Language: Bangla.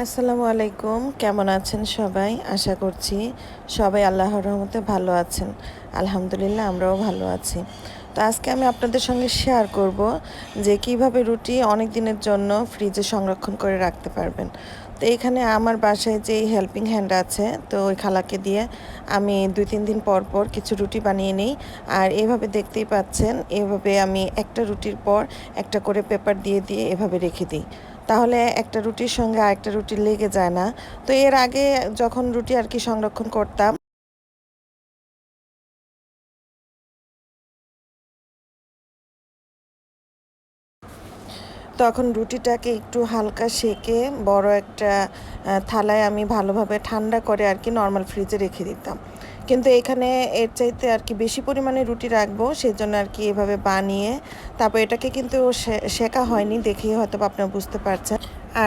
আসসালামু আলাইকুম, কেমন আছেন সবাই? আশা করছি সবাই আল্লাহর রহমতে ভালো আছেন। আলহামদুলিল্লাহ আমরাও ভালো আছি। তো আজকে আমি আপনাদের সঙ্গে শেয়ার করব যে কিভাবে রুটি অনেক দিনের জন্য ফ্রিজে সংরক্ষণ করে রাখতে পারবেন। তো এখানে আমার বাসায় যে হেল্পিং হ্যান্ড আছে, তো ওই খালাকে দিয়ে আমি 2-3 দিন পর পর কিছু রুটি বানিয়ে নিই। আর এভাবে দেখতেই পাচ্ছেন, এভাবে আমি একটা রুটির পর একটা করে পেপার দিয়ে দিয়ে এভাবে রেখে দিই। তাহলে একটা রুটির সঙ্গে আরেকটা রুটি লেগে যায় না। তো এর আগে যখন রুটি আর কি সংরক্ষণ করতাম, তখন রুটিটাকে একটু হালকা সেঁকে বড় একটা থালায় আমি ভালোভাবে ঠান্ডা করে আর কি নর্মাল ফ্রিজে রেখে দিতাম। কিন্তু এখানে এর চাইতে আর কি বেশি পরিমাণে রুটি রাখবো, সেজন্য আর কি এভাবে বানিয়ে তারপর এটাকে কিন্তু সেঁকা হয়নি, দেখেই হয়তো বা আপনারা বুঝতে পারছেন। আর